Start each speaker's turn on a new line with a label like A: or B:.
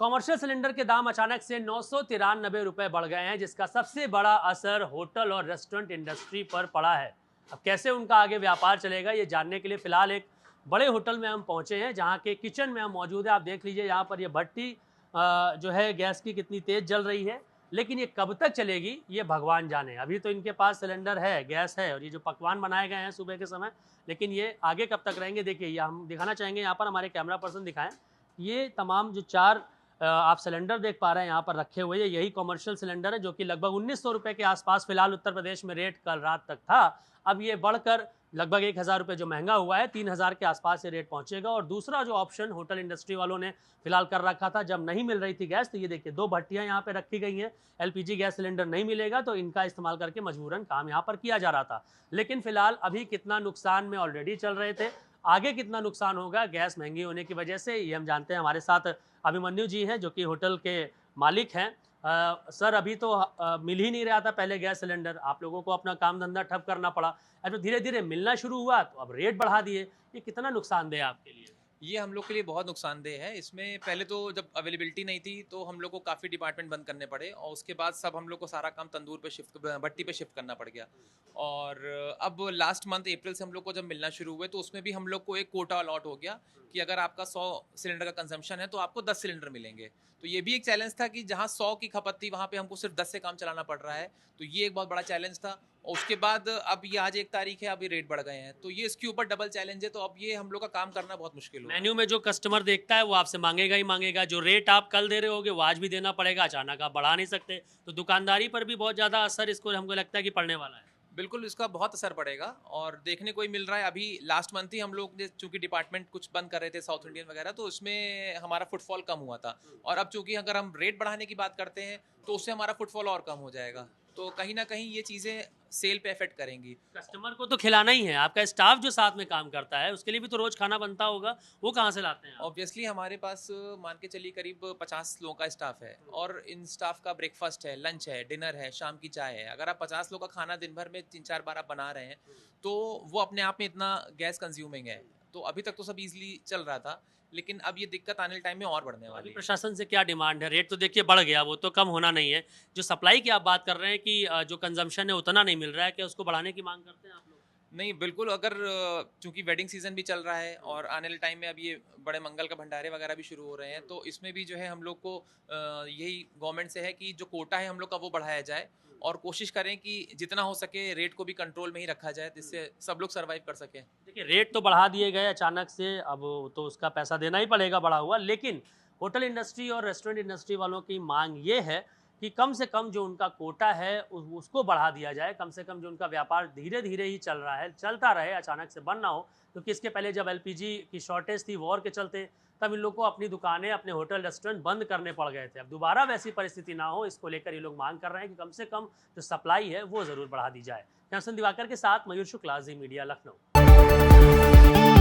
A: Commercial cylinder के दाम अचानक से 993 रुपए बढ़ गए हैं, जिसका सबसे बड़ा असर होटल और रेस्टोरेंट इंडस्ट्री पर पड़ा है। अब कैसे उनका आगे व्यापार चलेगा, ये जानने के लिए फिलहाल एक बड़े होटल में हम पहुंचे हैं, जहां के किचन में हम मौजूद हैं। आप देख लीजिए यहाँ पर ये भट्टी जो है गैस की कितनी तेज जल रही है, लेकिन ये कब तक चलेगी ये भगवान जाने। अभी तो इनके पास सिलेंडर है, गैस है, और ये जो पकवान बनाए गए हैं सुबह के समय, लेकिन ये आगे कब तक रहेंगे। देखिए, ये हम दिखाना चाहेंगे, यहाँ पर हमारे कैमरा पर्सन दिखाएं। ये तमाम जो चार आप सिलेंडर देख पा रहे हैं यहाँ पर रखे हुए, यही कॉमर्शियल सिलेंडर है, जो कि लगभग 1900 रुपये के आसपास फिलहाल उत्तर प्रदेश में रेट कल रात तक था। अब ये बढ़कर लगभग 1000 रुपये जो महंगा हुआ है, 3000 के आसपास ये रेट पहुंचेगा। और दूसरा जो ऑप्शन होटल इंडस्ट्री वालों ने फिलहाल कर रखा था, जब नहीं मिल रही थी गैस, तो ये देखिए 2 भट्टियाँ यहाँ पे रखी गई हैं। एलपीजी गैस सिलेंडर नहीं मिलेगा तो इनका इस्तेमाल करके मजबूरन काम यहाँ पर किया जा रहा था। लेकिन फिलहाल अभी कितना नुकसान में ऑलरेडी चल रहे थे, आगे कितना नुकसान होगा गैस महंगी होने की वजह से, ये हम जानते हैं। हमारे साथ अभिमन्यु जी हैं, जो कि होटल के मालिक हैं। सर, अभी तो मिल ही नहीं रहा था पहले गैस सिलेंडर, आप लोगों को अपना काम धंधा ठप करना पड़ा। अब तो धीरे धीरे मिलना शुरू हुआ तो अब रेट बढ़ा दिए। ये कितना नुकसानदेह है आपके लिए?
B: ये हम लोग के लिए बहुत नुकसानदेह है। इसमें पहले तो जब अवेलेबिलिटी नहीं थी तो हम लोग को काफ़ी डिपार्टमेंट बंद करने पड़े, और उसके बाद सब हम लोग को सारा काम तंदूर पे शिफ्ट, भट्टी पे शिफ्ट करना पड़ गया। और अब लास्ट मंथ अप्रैल से हम लोग को जब मिलना शुरू हुए तो उसमें भी हम लोग को एक कोटा अलॉट हो गया कि अगर आपका 100 सिलेंडर का कंजम्पशन है तो आपको 10 सिलेंडर मिलेंगे। तो ये भी एक चैलेंज था कि जहाँ 100 की खपत थी वहाँ पे हमको सिर्फ 10 से काम चलाना पड़ रहा है। तो ये एक बहुत बड़ा चैलेंज था। और उसके बाद अब ये आज 1 तारीख है, अभी रेट बढ़ गए हैं, तो ये इसके ऊपर डबल चैलेंज है। तो अब ये हम लोग का काम करना बहुत मुश्किल हो।
A: मेन्यू में जो कस्टमर देखता है वो आपसे मांगेगा ही मांगेगा। जो रेट आप कल दे रहे होगे वो आज भी देना पड़ेगा, अचानक आप बढ़ा नहीं सकते। तो दुकानदारी पर भी बहुत ज़्यादा असर इसको हमको लगता है कि पड़ने वाला है।
B: बिल्कुल, इसका बहुत असर पड़ेगा और देखने को ही मिल रहा है। अभी लास्ट मंथ ही हम लोग ने, चूंकि डिपार्टमेंट कुछ बंद कर रहे थे साउथ इंडियन वगैरह, तो उसमें हमारा फुटफॉल कम हुआ था। और अब चूंकि अगर हम रेट बढ़ाने की बात करते हैं तो उससे हमारा फुटफॉल और कम हो जाएगा। तो कहीं ना कहीं ये चीज़ें सेल पे इफेक्ट करेंगी।
A: कस्टमर को तो खिलाना ही है, आपका स्टाफ जो साथ में काम करता है उसके लिए भी तो रोज खाना बनता होगा, वो कहाँ से लाते हैं आप?
B: ऑब्वियसली हमारे पास मान के चलिए करीब 50 लोगों का स्टाफ है, और इन स्टाफ का ब्रेकफास्ट है, लंच है, डिनर है, शाम की चाय है। अगर आप 50 लोगों का खाना दिन भर में 3-4 बार आप बना रहे हैं तो वो अपने आप में इतना गैस कंज्यूमिंग है। तो अभी तक तो सब इजीली चल रहा था, लेकिन अब ये दिक्कत आने टाइम में और बढ़ने वाली
A: अभी
B: है।
A: प्रशासन से क्या डिमांड है? रेट तो देखिए बढ़ गया, वो तो कम होना नहीं है। जो सप्लाई की आप बात कर रहे हैं कि जो कंजम्पशन है उतना नहीं मिल रहा है, क्या उसको बढ़ाने की मांग करते हैं आप लोग?
B: नहीं, बिल्कुल। अगर चूंकि वेडिंग सीजन भी चल रहा है और आने वाले टाइम में अब ये बड़े मंगल का भंडारे वगैरह भी शुरू हो रहे हैं, तो इसमें भी जो है हम लोग को यही गवर्नमेंट से है कि जो कोटा है हम लोग का वो बढ़ाया जाए, और कोशिश करें कि जितना हो सके रेट को भी कंट्रोल में ही रखा जाए, जिससे सब लोग सर्वाइव कर सकें।
A: देखिए, रेट तो बढ़ा दिए गए अचानक से, अब तो उसका पैसा देना ही पड़ेगा बढ़ा हुआ। लेकिन होटल इंडस्ट्री और रेस्टोरेंट इंडस्ट्री वालों की मांग ये है कि कम से कम जो उनका कोटा है उसको बढ़ा दिया जाए। कम से कम जो उनका व्यापार धीरे धीरे ही चल रहा है, चलता रहे, अचानक से बंद ना हो। क्योंकि इसके पहले जब एलपीजी की शॉर्टेज थी वॉर के चलते, तब इन लोग को अपनी दुकानें, अपने होटल रेस्टोरेंट बंद करने पड़ गए थे। अब दोबारा वैसी परिस्थिति ना हो, इसको लेकर ये लोग मांग कर रहे हैं कि कम से कम जो सप्लाई है वो ज़रूर बढ़ा दी जाए। कैमसन दिवाकर के साथ मयूर शुक्ला, जी मीडिया, लखनऊ।